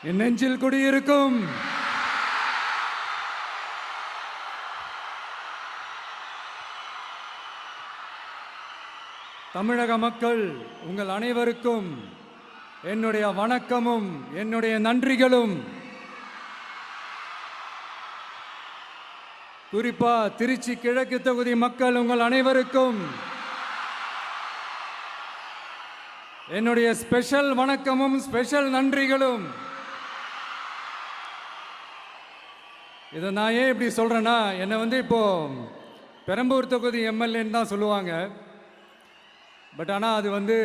என் நெஞ்சில் குடியிருக்கும் தமிழக மக்கள் உங்கள் அனைவருக்கும் என்னுடைய வணக்கமும் என்னுடைய நன்றிகளும். குறிப்பா திருச்சி கிழக்கு தொகுதி மக்கள் உங்கள் அனைவருக்கும் என்னுடைய ஸ்பெஷல் வணக்கமும் ஸ்பெஷல் நன்றிகளும். இதை நான் ஏன் இப்படி சொல்றேன்னா, என்னை இப்போ பெரம்பூர் தொகுதி எம்எல்ஏன்னு தான் சொல்லுவாங்க. பட் ஆனால் அது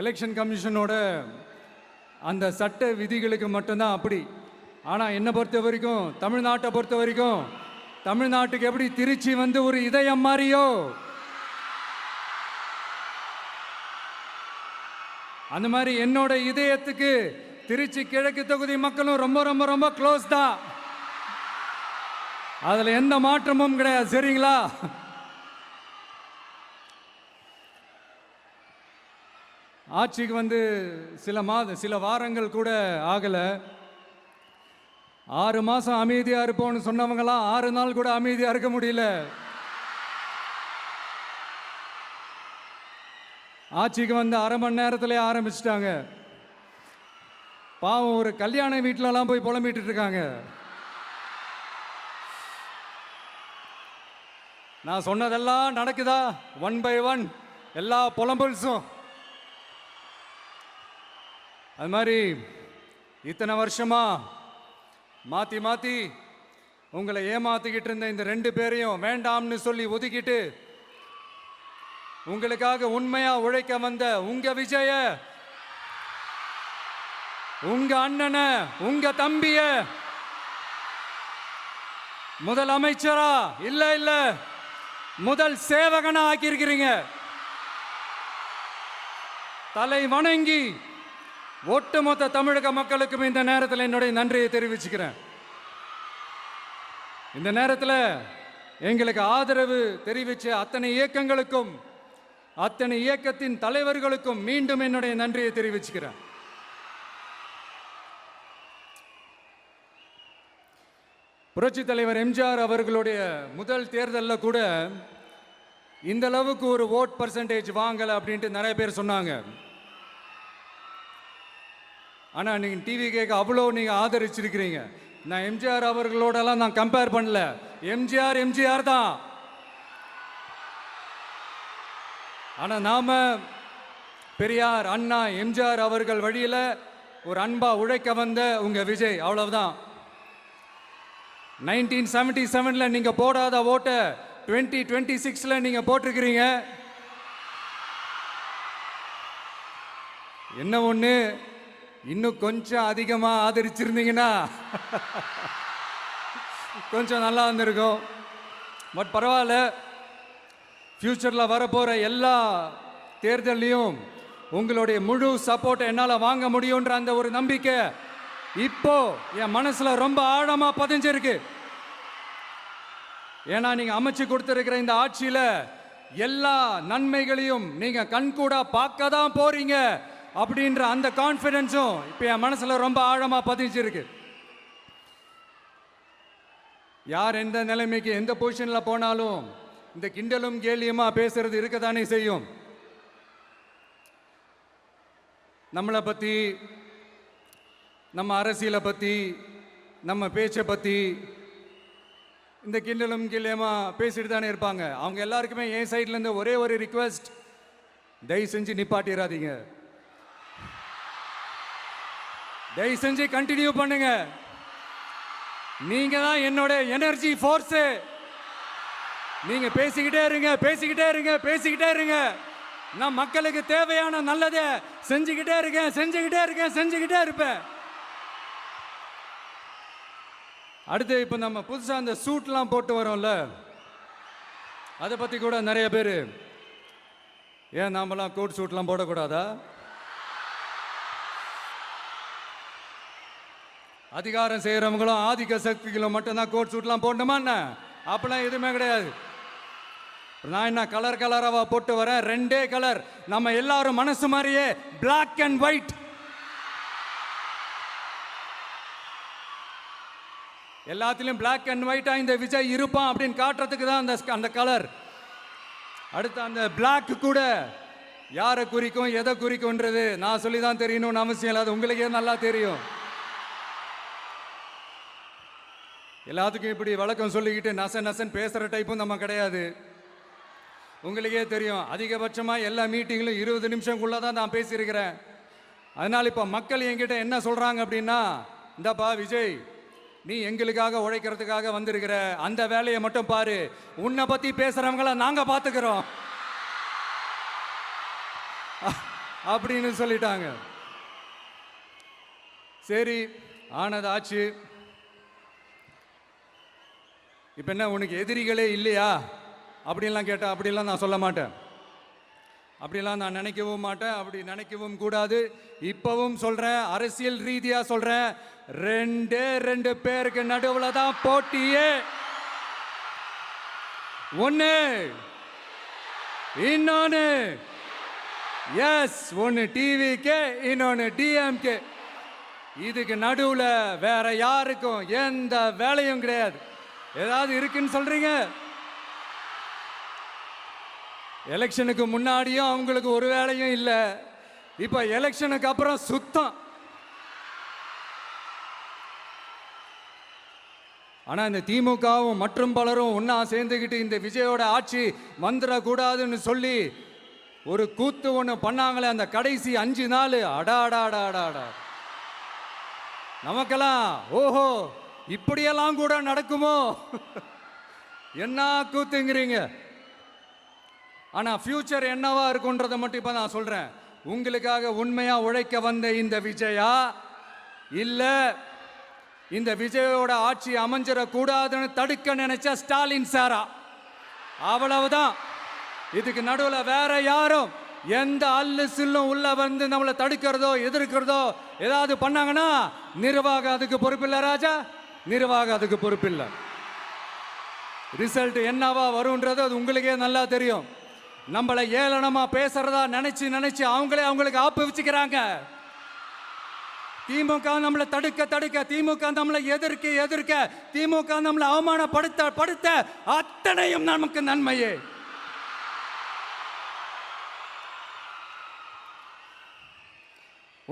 எலெக்ஷன் கமிஷனோட அந்த சட்ட விதிகளுக்கு மட்டும்தான் அப்படி. ஆனால் என்னை பொறுத்த வரைக்கும், தமிழ்நாட்டை பொறுத்த வரைக்கும், தமிழ்நாட்டுக்கு எப்படி திருச்சி ஒரு இதயம் மாறியோ, அந்த மாதிரி என்னோட இதயத்துக்கு திருச்சி கிழக்கு தொகுதி மக்களும் ரொம்ப ரொம்ப ரொம்ப க்ளோஸ் தான். அதுல எந்த மாற்றமும் கிடையாது. சரிங்களா? ஆட்சிக்கு சில வாரங்கள் கூட ஆகல. 6 மாசம் அமைதியா இருப்போம்னு சொன்னவங்களாம் 6 நாள் கூட அமைதியா இருக்க முடியல. ஆட்சிக்கு அரை மணி நேரத்திலே ஆரம்பிச்சிட்டாங்க. பாவம், ஒரு கல்யாண வீட்டிலலாம் போய் புலம்பிட்டு இருக்காங்க. நான் சொன்னதெல்லாம் நடக்குதா? 1 by 1 எல்லா புலம்பல்ஸும். அது மாதிரி இத்தனை வருஷமா மாத்தி மாத்தி உங்களை ஏமாத்திக்கிட்டு இருந்த இந்த 2 பேரையும் வேண்டாம்னு சொல்லி ஒதுக்கிட்டு உங்களுக்காக உண்மையா உழைக்க வந்த உங்க விஜய, உங்க அண்ணனை, உங்க தம்பிய முதல் அமைச்சரா இல்ல முதல் சேவகனா ஆக்கியிருக்கிறீங்க. தலை வணங்கி ஒட்டுமொத்த தமிழக மக்களுக்கும் இந்த நேரத்தில் என்னுடைய நன்றியை தெரிவிச்சுக்கிறேன். இந்த நேரத்தில் எங்களுக்கு ஆதரவு தெரிவிச்ச அத்தனை இயக்கங்களுக்கும், அத்தனை இயக்கத்தின் தலைவர்களுக்கும் மீண்டும் என்னுடைய நன்றியை தெரிவிச்சுக்கிறேன். புரட்சி தலைவர் எம்ஜிஆர் அவர்களுடைய முதல் தேர்தலில் கூட இந்த அளவுக்கு ஒரு ஓட் பர்சன்டேஜ் வாங்கலை அப்படின்ட்டு நிறைய பேர் சொன்னாங்க. ஆனால் நீங்கள் டிவி கேட்க அவ்வளோ நீங்கள் ஆதரிச்சிருக்கிறீங்க. நான் எம்ஜிஆர் அவர்களோடலாம் நான் கம்பேர் பண்ணல. எம்ஜிஆர் தான். ஆனால் நாம பெரியார், அண்ணா, எம்ஜிஆர் அவர்கள் வழியில் ஒரு அன்பா உழைக்க வந்த உங்க விஜய், அவ்வளவுதான். 1977 நீங்க போடாத ஓட்டை 2026 நீங்க போட்டிருக்கிறீங்க. என்ன ஒண்ணு, இன்னும் கொஞ்சம் அதிகமா ஆதரிச்சிருந்தீங்கன்னா கொஞ்சம் நல்லா இருந்திருக்கும். பட் பரவாயில்ல, ஃபியூச்சரில் வரப்போகிற எல்லா தேர்தலையும் உங்களுடைய முழு சப்போர்ட்டை என்னால் வாங்க முடியுன்ற அந்த ஒரு நம்பிக்கை இப்போ என் மனசில் ரொம்ப ஆழமாக பதிஞ்சிருக்கு. ஏன்னா நீங்கள் அமைச்சு கொடுத்துருக்கிற இந்த ஆட்சியில் எல்லா நன்மைகளையும் நீங்கள் கண்கூடா பார்க்க தான் போறீங்க அப்படின்ற அந்த கான்ஃபிடென்ஸும் இப்போ என் மனசில் ரொம்ப ஆழமாக பதிஞ்சிருக்கு. யார் எந்த நிலைமைக்கு எந்த பொசிஷனில் போனாலும் இந்த கிண்டலும் கேலியுமா பேசுறது இருக்கத்தானே செய்யும். நம்மளை பற்றி, நம்ம அரசியலை பற்றி, நம்ம பேச்சை பற்றி இந்த கிண்டலும் கேலியுமா பேசிட்டு தானே இருப்பாங்க. அவங்க எல்லாருக்குமே என் சைட்லேருந்து ஒரே ஒரு ரிக்வெஸ்ட், தயவு செஞ்சு நிப்பாட்டிடாதீங்க. தயவு செஞ்சு கண்டினியூ பண்ணுங்க. நீங்க தான் என்னோட எனர்ஜி ஃபோர்ஸு. நீங்க பேசிக்கிட்டே இருங்க. நான் மக்களுக்கு தேவையான நல்லதை செஞ்சுக்கிட்டே இருப்பேன். அடுத்து இப்போ நம்ம புதுசாக அந்த சூட்லாம் போட்டு வரோம்ல, அதை பற்றி கூட நிறைய பேர், ஏன் நாமெல்லாம் கோட் சூட்லாம் போடக்கூடாதா? அதிகாரம் செய்கிறவங்களும் ஆதிக்க சக்திகளும் மட்டும்தான் கோட் சூட்லாம் போடணுமா என்ன? அப்பெல்லாம் எதுவுமே கிடையாது. நான் என்ன கலராக போட்டு வரேன், 2 கலர். நம்ம எல்லாரும் மனசு மாதிரியே பிளாக் அண்ட் ஒயிட். எல்லாத்திலும் பிளாக் அண்ட் ஒயிட்டா இந்த விஜய் இருப்பான் அப்படின்னு காட்டுறதுக்கு தான் அந்த கலர். அடுத்து அந்த பிளாக் கூட யாரை குறிக்கும் எதை குறிக்கும்ன்றது நான் சொல்லி தான் தெரியணும்னு அவசியம் இல்லை, அது உங்களுக்கே நல்லா தெரியும். எல்லாத்துக்கும் இப்படி வழக்கம் சொல்லிக்கிட்டு நசன் பேசுகிற டைப்பும் நம்ம கிடையாது. உங்களுக்கே தெரியும், அதிகபட்சமாக எல்லா மீட்டிங்கிலும் 20 நிமிஷம்குள்ளே தான் நான் பேசியிருக்கிறேன். அதனால் இப்போ மக்கள் என்கிட்ட என்ன சொல்கிறாங்க அப்படின்னா, இந்தப்பா விஜய், நீ எங்களுக்காக உழைக்கிறதுக்காக வந்திருக்கிற, அந்த வேலையை மட்டும் பாரு, உன்னை பற்றி பேசுகிறவங்கள நாங்கள் பார்த்துக்கிறோம் அப்படின்னு சொல்லிட்டாங்க. சரி, ஆனது ஆச்சு. இப்போ என்ன, உனக்கு எதிரிகளே இல்லையா அப்படின்லாம் கேட்டேன். அப்படிலாம் நான் சொல்ல மாட்டேன், அப்படிலாம் நான் நினைக்கவும் மாட்டேன், அப்படி நினைக்கவும் கூடாது. இப்பவும் சொல்கிறேன், அரசியல் ரீதியாக சொல்கிறேன், 2 பேருக்கு நடுவில் தான் போட்டியே. ஒன்று இன்னொன்று, எஸ், ஒன்று டிவிக்கு, இன்னொன்று டிஎம்கே. இதுக்கு நடுவில் வேற யாருக்கும் எந்த வேலையும் கிடையாது. ஏதாவது இருக்குன்னு சொல்றீங்க? எலெக்ஷனுக்கு முன்னாடியும் அவங்களுக்கு ஒரு வேலையும் இல்லை, இப்ப எலெக்ஷனுக்கு அப்புறம் சுத்தம். ஆனா இந்த திமுகவும் மற்றும் பலரும் ஒன்னா சேர்ந்துக்கிட்டு இந்த விஜயோட ஆட்சி வந்துடக்கூடாதுன்னு சொல்லி ஒரு கூத்து ஒன்று பண்ணாங்களே, அந்த கடைசி 5 நாள், அடாடாடாடாடா, நமக்கெல்லாம் ஓஹோ இப்படியெல்லாம் கூட நடக்குமோ என்ன கூத்துங்கிறீங்க. ஆனா ஃபியூச்சர் என்னவா இருக்குன்றதை மட்டும் இப்ப நான் சொல்றேன். உங்களுக்காக உண்மையா உழைக்க வந்த இந்த விஜயா, இல்ல இந்த விஜயோட ஆட்சி அமைஞ்சிடக்கூடாதுன்னு தடுக்க நினைச்ச ஸ்டாலின் சாரா, அவ்வளவுதான். இதுக்கு நடுவில் வேற யாரும் எந்த அல்லு சில்லும் உள்ள வந்து நம்மளை தடுக்கிறதோ எதிர்க்கிறதோ ஏதாவது பண்ணாங்கன்னா நிர்வாகம் அதுக்கு பொறுப்பில்லை ராஜா, நிர்வாகம் அதுக்கு பொறுப்பில்லை. ரிசல்ட் என்னவா வரும்ன்றது அது உங்களுக்கே நல்லா தெரியும். நம்மளை ஏளனமா பேசுறதா நினைச்சு அவங்களுக்கு ஆப்பு வச்சுக்கிறாங்க. திமுக நம்மளை தடுக்க, திமுக நம்மளை எதிர்க்க, திமுக நம்மளை அவமானப்படுத்த அத்தனையும் நமக்கு நன்மையே.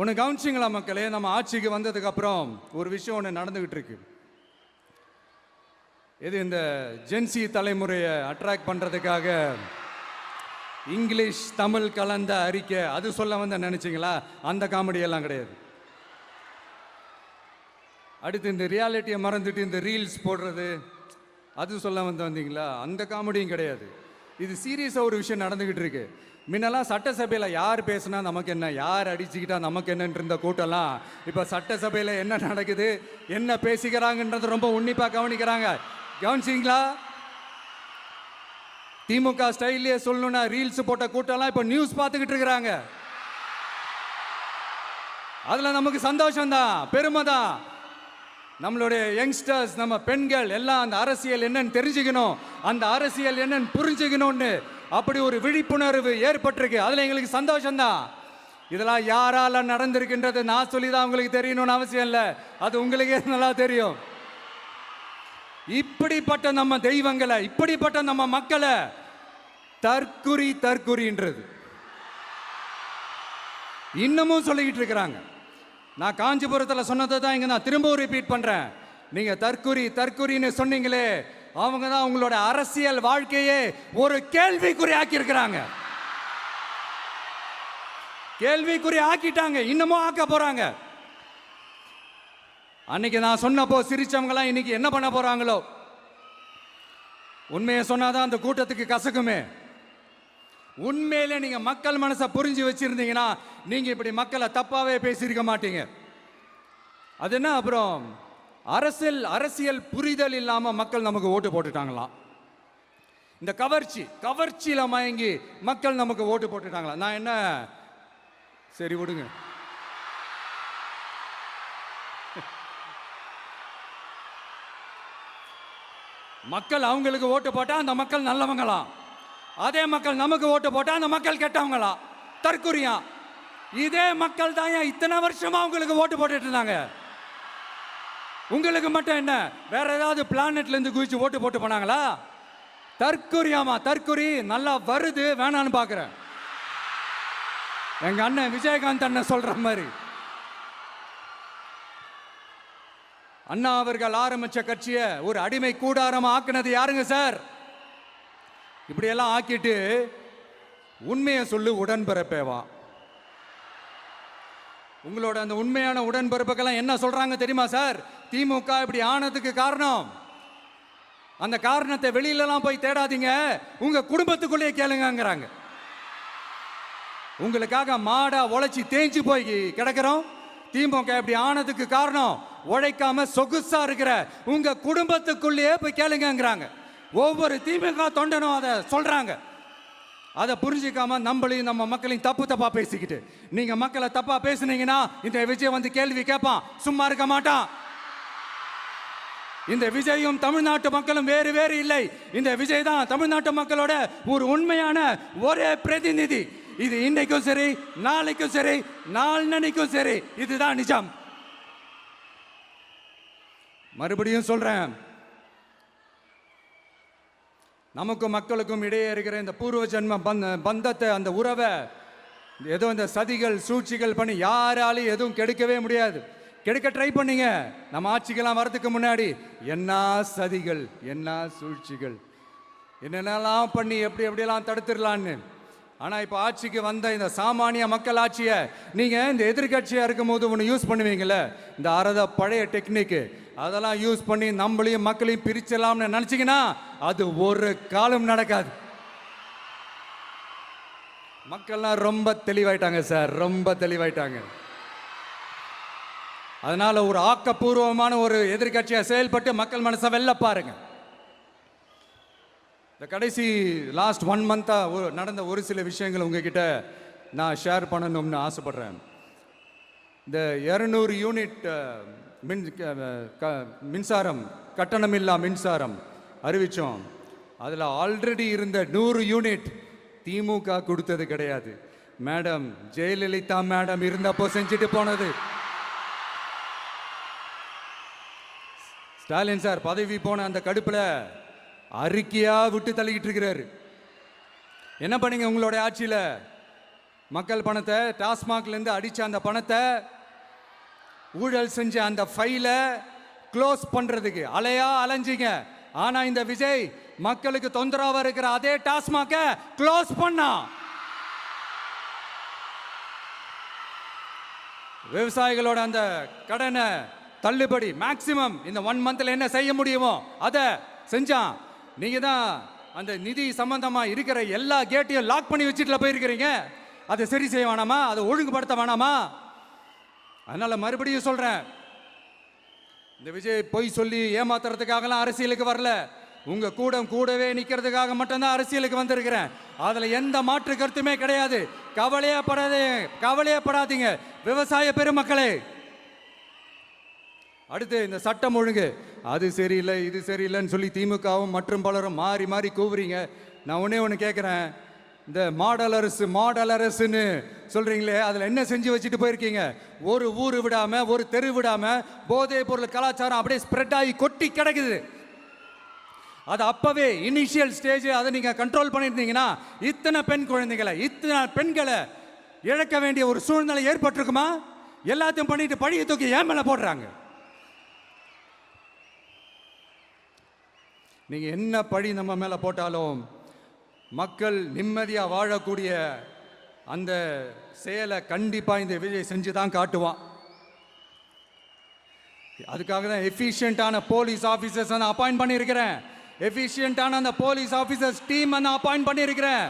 ஒன்று கவனிச்சிங்களா மக்களே, நம்ம ஆட்சிக்கு வந்ததுக்கு அப்புறம் ஒரு விஷயம் ஒன்று நடந்துகிட்டு இருக்கு. இது இந்த ஜென்சி தலைமுறையை அட்ராக்ட் பண்றதுக்காக இங்கிலீஷ் தமிழ் கலந்த அறிக்கை, அது சொல்ல வந்த நினைச்சிங்களா? அந்த காமெடி எல்லாம் கிடையாது. அடுத்து இந்த ரியாலிட்டியை மறந்துட்டு இந்த ரீல்ஸ் போடுறது, அது சொல்ல வந்தீங்களா? அந்த காமெடியும் கிடையாது. இது சீரியஸாக ஒரு விஷயம் நடந்துகிட்டு இருக்கு. முன்னெல்லாம் சட்டசபையில் யார் பேசுனா நமக்கு என்ன, யார் அடிச்சுக்கிட்டா நமக்கு என்னன்னு இருந்த கூட்டம்லாம் இப்போ சட்டசபையில் என்ன நடக்குது, என்ன பேசிக்கிறாங்கன்றது ரொம்ப உன்னிப்பாக கவனிக்கிறாங்க. கவனிச்சிங்களா? திமுக ஸ்டைல்லையே சொல்லணும்னா ரீல்ஸ் போட்ட கூட்டம்லாம் இப்போ நியூஸ் பார்த்துக்கிட்டு இருக்கிறாங்க. அதில் நமக்கு சந்தோஷம்தான், பெருமை தான். நம்மளுடைய யங்ஸ்டர்ஸ், நம்ம பெண்கள் எல்லாம் அந்த அரசியல் என்னன்னு தெரிஞ்சுக்கணும், அந்த அரசியல் என்னன்னு புரிஞ்சுக்கணும்னு அப்படி ஒரு விழிப்புணர்வு ஏற்பட்டிருக்கு. அதில் எங்களுக்கு சந்தோஷம்தான். இதெல்லாம் யாரால நடந்திருக்கின்றது நான் சொல்லி தான் உங்களுக்கு தெரியணும்னு அவசியம் இல்லை, அது உங்களுக்கே நல்லா தெரியும். இப்படிப்பட்ட நம்ம தெய்வங்களை, இப்படிப்பட்ட நம்ம மக்களை தற்குறின்றது இன்னமும் சொல்லிக்கிட்டு இருக்கிறாங்க. நான் காஞ்சிபுரத்தில் சொன்னதை தான் இங்கே நான் திரும்பவும் ரிப்பீட் பண்ணுறேன். நீங்கள் தற்குறின்னு சொன்னீங்களே, அவங்க தான் உங்களோட அரசியல் வாழ்க்கையே ஒரு கேள்விக்குறி ஆக்கி இருக்கிறாங்க. கேள்விக்குறி ஆக்கிட்டாங்க, இன்னமும் ஆக்க போறாங்க. அன்னைக்கு நான் சொன்னப்போ சிரிச்சவங்களாம் இன்னைக்கு என்ன பண்ண போறாங்களோ. உண்மையை சொன்னாதான் அந்த கூட்டத்துக்கு கசக்குமே. உண்மையிலே நீங்க மக்கள் மனசை புரிஞ்சு வச்சிருந்தீங்கன்னா நீங்க இப்படி மக்களை தப்பாவே பேசியிருக்க மாட்டீங்க. அது என்ன, அப்புறம் அரசியல் புரிதல் இல்லாம மக்கள் நமக்கு ஓட்டு போட்டுட்டாங்களாம். இந்த கவர்ச்சியில மயங்கி மக்கள் நமக்கு ஓட்டு போட்டுட்டாங்களா? நான் என்ன, சரி விடுங்க. மக்கள் அவங்களுக்கு ஓட்டு போட்டா அந்த மக்கள் நல்லவங்களாம், அதே மக்கள் நமக்கு ஓட்டு போட்டா அந்த மக்கள் கெட்டவங்களா, தற்குறியா. இதே மக்கள் தான் இத்தனை வருஷமா அவங்களுக்கு ஓட்டு போட்டுட்டு இருந்தாங்க. உங்களுக்கு மட்டும் என்ன, வேற ஏதாவது பிளானட்ல இருந்து குதிச்சு ஓட்டு போட்டு போனாங்களா? தற்கொரியாமா, தற்கொரி நல்லா வருது, வேணான்னு பாக்குறேன். எங்க அண்ணன் விஜயகாந்த் அண்ணன் சொல்ற மாதிரி, அண்ணா அவர்கள் ஆரம்பிச்ச கட்சியை ஒரு அடிமை கூடாரமா ஆக்குனது யாருங்க சார்? இப்படியெல்லாம் ஆக்கிட்டு உண்மையை சொல்லு உடன்பிறப்பேவா. உங்களோட அந்த உண்மையான உடன்பிறப்புக்கெல்லாம் என்ன சொல்றாங்க தெரியுமா சார்? திமுக இப்படி ஆனதுக்கு காரணம், அந்த காரணத்தை வெளியிலலாம் போய் தேடாதீங்க, உங்க குடும்பத்துக்குள்ளேயே கேளுங்கிறாங்க. உங்களுக்காக மாடா உழைச்சி தேஞ்சு போய் கிடக்கிறோம். திமுக இப்படி ஆனதுக்கு காரணம் உழைக்காம சொகுசா இருக்கிற உங்க குடும்பத்துக்குள்ளேயே போய் கேளுங்கிறாங்க. ஒவ்வொரு திமுக தொண்டனும் அதை சொல்றாங்க. அதை புரிஞ்சிக்காம நம்மளையும் நம்ம மக்களையும் தப்பா பேசிக்கிட்டு, நீங்க மக்களை தப்பா பேசுனீங்கன்னா இந்த விஜய் வந்து கேள்வி கேட்பான், சும்மா இருக்க மாட்டான். இந்த விஜயும் தமிழ்நாட்டு மக்களும் வேறு வேறு இல்லை. இந்த விஜய் தான் தமிழ்நாட்டு மக்களோட ஒரு உண்மையான ஒரே பிரதிநிதி. இது இன்னைக்கும் சரி, நாளைக்கும் சரி, நாளன்னைக்கும் சரி, இதுதான் நிஜம். மறுபடியும் சொல்றேன், நமக்கும் மக்களுக்கும் இடையே இருக்கிற இந்த பூர்வ ஜென்ம பந்தத்தை, அந்த உறவை ஏதோ இந்த சதிகள் சூழ்ச்சிகள் பண்ணி யாராலையும் எதுவும் கெடுக்கவே முடியாது. கெடுக்க ட்ரை பண்ணீங்க நம்ம ஆட்சிக்கெல்லாம் வரதுக்கு முன்னாடி. என்ன சதிகள், என்ன சூழ்ச்சிகள், என்னென்னலாம் பண்ணி எப்படியெல்லாம் தடுத்துடலான்னு. ஆனால் இப்போ ஆட்சிக்கு வந்த இந்த சாமானிய மக்கள் ஆட்சியை நீங்கள் இந்த எதிர்கட்சியாக இருக்கும் போது ஒன்று யூஸ் பண்ணுவீங்கள்ல, இந்த பழைய டெக்னிக்கு, அதெல்லாம் யூஸ் பண்ணி நம்மளையும் மக்களையும் பிரிச்சலாம்னு நினச்சிங்கன்னா அது ஒரு காலம் நடக்காது. மக்கள்லாம் ரொம்ப தெளிவாயிட்டாங்க சார், ரொம்ப தெளிவாயிட்டாங்க. அதனால ஒரு ஆக்கப்பூர்வமான ஒரு எதிர்கட்சியை செயல்பட்டு மக்கள் மனசை வெல்ல பாருங்க. இந்த கடைசி லாஸ்ட் 1 மந்த்தா நடந்த ஒரு சில விஷயங்கள் உங்ககிட்ட நான் ஷேர் பண்ணணும்னு ஆசைப்படுறேன். இந்த 200 யூனிட் மின்சாரம், கட்டணமில்லா மின்சாரம் அறிவிச்சோம். அதில் ஆல்ரெடி இருந்த 100 யூனிட் திமுக கொடுத்தது கிடையாது. மேடம் ஜெயலலிதா மேடம் இருந்தப்போ செஞ்சுட்டு போனது. ஸ்டாலின் சார் பதவி போன அந்த கடுப்புல அறிக்கையா விட்டு தள்ளிக்கிட்டு இருக்கிறாரு. என்ன பண்ணீங்க உங்களுடைய ஆட்சியில்? மக்கள் பணத்தை, டாஸ்மாக்ல இருந்து அடிச்ச அந்த பணத்தை, ஊழல் செஞ்ச அந்த ஃபைலை க்ளோஸ் பண்றதுக்கு அலையா அலைஞ்சிங்க. ஆனா இந்த விஜய் மக்களுக்கு தொந்தரவா இருக்கிற அதே டாஸ்மாக க்ளோஸ் பண்ணா. விவசாயிகளோட அந்த கடனை தள்ளுபடி மேக்சிமம் இந்த 1 மந்த்ல என்ன செய்ய முடியுமோ அதை செஞ்சான். நீங்க தான் அந்த நிதி சம்பந்தமா இருக்கிற எல்லா கேட்டையும் லாக் பண்ணி வச்சுட்டு போயிருக்கிறீங்க. அதை சரி செய்ய வேணாமா? அதை ஒழுங்குபடுத்த வேணாமா? அதனால மறுபடியும் சொல்றேன், இந்த விஜய் பொய் சொல்லி ஏமாத்துறதுக்காகலாம் அரசியலுக்கு வரல. உங்க கூடவே நிக்கிறதுக்காக மட்டும்தான் அரசியலுக்கு வந்திருக்கிறேன். அதுல எந்த மாற்று கருத்துமே கிடையாது. கவலையப்படாதீங்க விவசாய பெருமக்களே. அடுத்து இந்த சட்டம் ஒழுங்கு, அது சரியில்லை இது சரியில்லைன்னு சொல்லி திமுகவும் மற்றும் பலரும் மாறி மாறி கூவுறீங்க. நான் ஒன்று கேட்குறேன், இந்த மாடல் அரசுன்னு சொல்றீங்களே, அதில் என்ன செஞ்சு வச்சுட்டு போயிருக்கீங்க? ஒரு ஊர் விடாம, ஒரு தெரு விடாம போதைப் பொருள் கலாச்சாரம் அப்படியே ஸ்ப்ரெட் ஆகி கொட்டி கிடக்குது. அது அப்பவே இனிஷியல் ஸ்டேஜ் அதை நீங்க கண்ட்ரோல் பண்ணியிருந்தீங்கன்னா இத்தனை பெண்களை இழக்க வேண்டிய ஒரு சூழ்நிலை ஏற்பட்டிருக்குமா? எல்லாத்தையும் பண்ணிட்டு பழிய தூக்கி ஏன் மேல போடுறாங்க. நீங்க என்ன பழி நம்ம மேல போட்டாலும் மக்கள் நிம்மதியா வாழக்கூடிய அந்த செயலை கண்டிப்பா இந்த விஜய் செஞ்சு தான் காட்டுவான். அதுக்காக தான் எஃபிஷியன்டான போலீஸ் ஆஃபீஸர்ஸ் நான் அப்பாயிண்ட் பண்ணியிருக்கிறேன். எஃபிஷியன்டான அந்த போலீஸ் ஆஃபீஸர்ஸ் டீம் நான் அப்பாயிண்ட் பண்ணியிருக்கிறேன்.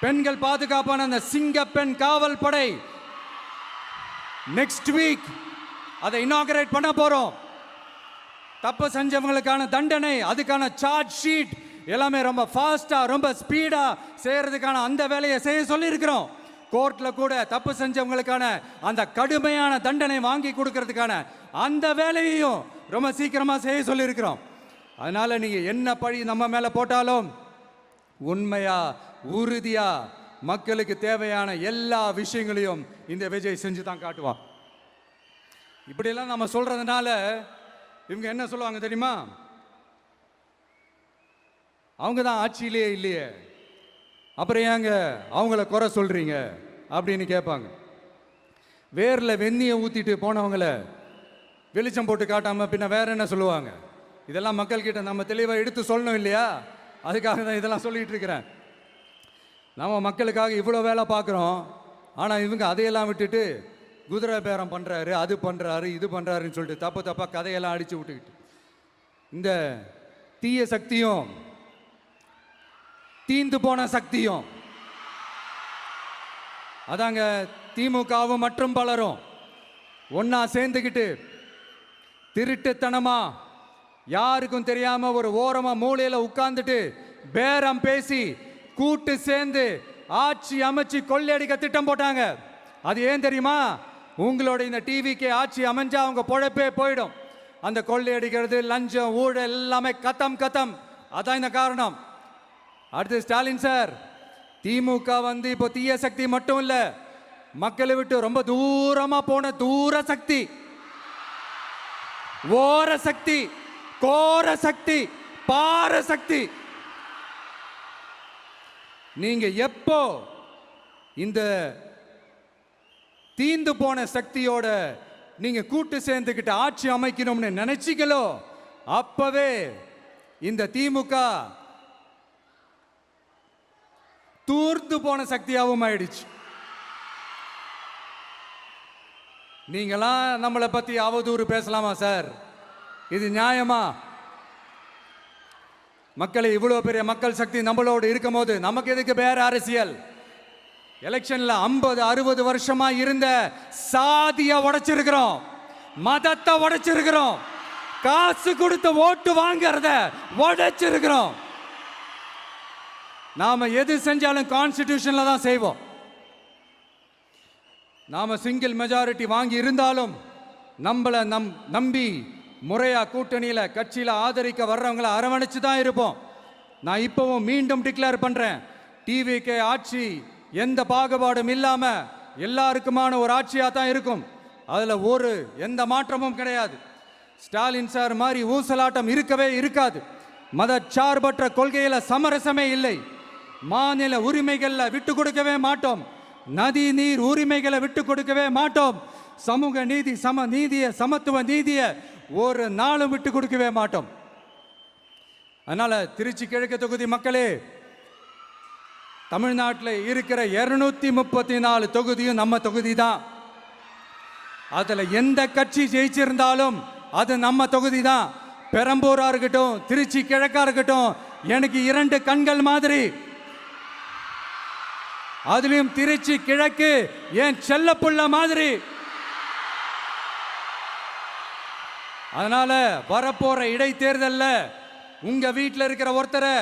பெண்கள் பாதுகாப்பான அந்த சிங்க பெண் காவல் படை நெக்ஸ்ட் வீக் அதை இனாகரேட் பண்ண போறோம். தப்பு செஞ்சவங்களுக்கான தண்டனை, அதுக்கான சார்ஜ் ஷீட் எல்லாமே ரொம்ப ஃபாஸ்டா, ரொம்ப ஸ்பீடா செய்யறதுக்கான அந்த வேலையை செய்ய சொல்லி இருக்கிறோம். கோர்ட்ல கூட தப்பு செஞ்சவங்களுக்கான அந்த கடுமையான தண்டனை வாங்கி கொடுக்கறதுக்கான அந்த வேலையையும் ரொம்ப சீக்கிரமா செய்ய சொல்லி இருக்கிறோம். அதனால நீங்க என்ன பழி நம்ம மேல போட்டாலும் உண்மையா உறுதியா மக்களுக்கு தேவையான எல்லா விஷயங்களையும் இந்த விஜய் செஞ்சு தான் காட்டுவான். இப்படியெல்லாம் நம்ம சொல்றதுனால இவங்க என்ன சொல்லுவாங்க தெரியுமா? அவங்க தான் ஆட்சியிலே இல்லையே, அப்புறம் ஏங்க அவங்கள குறை சொல்றீங்க அப்படின்னு கேட்பாங்க. வேரில் வெந்நியை ஊற்றிட்டு போனவங்கள வெளிச்சம் போட்டு காட்டாம பின்ன வேற என்ன சொல்லுவாங்க? இதெல்லாம் மக்கள்கிட்ட நம்ம தெளிவாக எடுத்து சொல்லணும் இல்லையா? அதுக்காக தான் இதெல்லாம் சொல்லிட்டு இருக்கிறேன். நம்ம மக்களுக்காக இவ்வளோ வேலை பார்க்குறோம், ஆனால் இவங்க அதையெல்லாம் விட்டுட்டு குதிரை பேரம் பண்ணுறாரு, அது பண்ணுறாரு, இது பண்ணுறாருன்னு சொல்லிட்டு தப்பு தப்பாக கதையெல்லாம் அடித்து விட்டுக்கிட்டு இந்த தீய சக்தியும் தீந்து போன சக்தியும் அதாங்க திமுகவும் மற்றும் பலரும் ஒன்னா சேர்ந்துக்கிட்டு திருட்டுத்தனமா யாருக்கும் தெரியாம ஒரு ஓரமா மூலையில உட்கார்ந்துட்டு பேரம் பேசி கூட்டு சேர்ந்து ஆட்சி அமைச்சு கொள்ளையடிக்க திட்டம் போட்டாங்க. அது ஏன் தெரியுமா? உங்களோட இந்த டிவிக்கு ஆட்சி அமைஞ்சா அவங்க பொழப்பே போயிடும். அந்த கொள்ளையடிக்கிறது, லஞ்சம், ஊழல் எல்லாமே கத்தம் கத்தம். அதான் இந்த காரணம். அடுத்து ஸ்டாலின் சார், திமுக வந்து இப்போ தீய சக்தி மட்டும் இல்ல, மக்களை விட்டு ரொம்ப தூரமா போன தூர சக்தி, ஓர சக்தி, கோர சக்தி, பார சக்தி. நீங்க எப்போ இந்த தீந்து போன சக்தியோட நீங்க கூட்டு சேர்ந்துக்கிட்டு ஆட்சி அமைக்கணும்னு நினைச்சீங்களோ, அப்பவே இந்த திமுக தூர்ந்து போன சக்தியாகவும் ஆயிடுச்சு. நீங்களாம் நம்மளை பத்தி அவதூறு பேசலாமா சார்? இது நியாயமா? மக்களை இவ்வளவு பெரிய மக்கள் சக்தி நம்மளோடு இருக்கும் போது நமக்கு எதுக்கு வேற அரசியல்? எலெக்ஷன்ல 50-60 வருஷமா இருந்த சாதிய உடைச்சிருக்கிறோம், மதத்தை உடைச்சிருக்கிறோம், காசு கொடுத்து ஓட்டு வாங்கறத உடைச்சிருக்கிறோம். நாம எது செஞ்சாலும் கான்ஸ்டிடியூஷன்ல தான் செய்வோம். நாம சிங்கிள் மெஜாரிட்டி வாங்கி இருந்தாலும் நம்மளை நம்பி முறையா கூட்டணியில கட்சியில ஆதரிக்க வர்றவங்களை அரவணைச்சு தான் இருப்போம். நான் இப்பவும் மீண்டும் டிக்ளேர் பண்றேன், டிவிகே ஆட்சி எந்த பாகுபாடும் இல்லாம எல்லாருக்குமான ஒரு ஆட்சியா தான் இருக்கும். அதுல எந்த மாற்றமும் கிடையாது. ஸ்டாலின் சார் மாதிரி ஊசலாட்டம் இருக்கவே இருக்காது. மதச்சார்பற்ற கொள்கையில சமரசமே இல்லை. மாநில உரிமைகளை விட்டு கொடுக்கவே மாட்டோம். நதி நீர் உரிமைகளை விட்டு கொடுக்கவே மாட்டோம். சமூக நீதி, சம நீதிய, சமத்துவ நீதிய ஒரு நாளும் விட்டு கொடுக்கவே மாட்டோம். அதனால திருச்சி கிழக்கு தொகுதி மக்களே, தமிழ்நாட்டில் இருக்கிற 234 தொகுதியும் நம்ம தொகுதி தான். அதுல எந்த கட்சி ஜெயிச்சிருந்தாலும் அது நம்ம தொகுதி தான். பெரம்பூரா இருக்கட்டும், திருச்சி கிழக்கா இருக்கட்டும், எனக்கு 2 கண்கள் மாதிரி. அதுலயும் திருச்சி கிழக்கு என் செல்லப்புள்ள மாதிரி. அதனால வரப்போற இடைத்தேர்தல்ல உங்க வீட்டில் இருக்கிற ஒருத்தரை,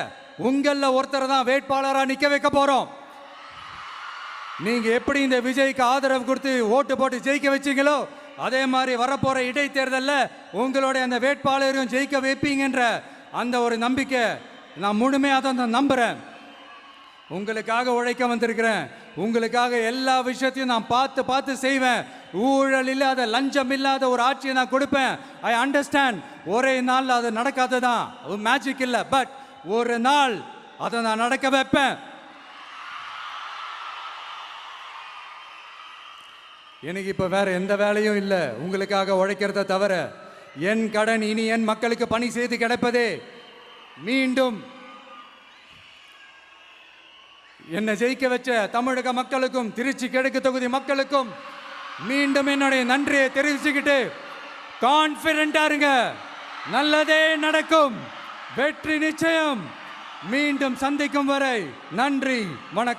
உங்கள ஒருத்தரை தான் வேட்பாளரா நிக்க வைக்க போறோம். நீங்க எப்படி இந்த விஜய்க்கு ஆதரவு கொடுத்து ஓட்டு போட்டு ஜெயிக்க வச்சீங்களோ, அதே மாதிரி வரப்போற இடைத்தேர்தல்ல உங்களுடைய அந்த வேட்பாளரையும் ஜெயிக்க வைப்பீங்கன்ற அந்த ஒரு நம்பிக்கை நான் முழுமையாக தான் நம்புறேன். உங்களுக்காக உழைக்க வந்திருக்கிறேன். உங்களுக்காக எல்லா விஷயத்தையும் நான் பார்த்து பார்த்து செய்வேன். ஊழல் இல்லாத, லஞ்சம் இல்லாத ஒரு ஆட்சியை நான் கொடுப்பேன். I understand. ஒரே நாள் அது நடக்காததான், ஒரு மேஜிக் இல்லை. பட் ஒரு நாள் அதை நான் நடக்க வைப்பேன். எனக்கு இப்ப வேற எந்த வேலையும் இல்லை உங்களுக்காக உழைக்கிறத தவிர. என் கடன் இனி என் மக்களுக்கு பணி செய்து கிடைப்பதே. மீண்டும் என்னை ஜெயிக்க வச்ச தமிழக மக்களுக்கும் திருச்சி கிழக்கு தொகுதி மக்களுக்கும் மீண்டும் என்னுடைய நன்றியை தெரிவிச்சுக்கிட்டு கான்பிடண்டா இருங்க, நல்லதே நடக்கும், வெற்றி நிச்சயம். மீண்டும் சந்திக்கும் வரை நன்றி, வணக்கம்.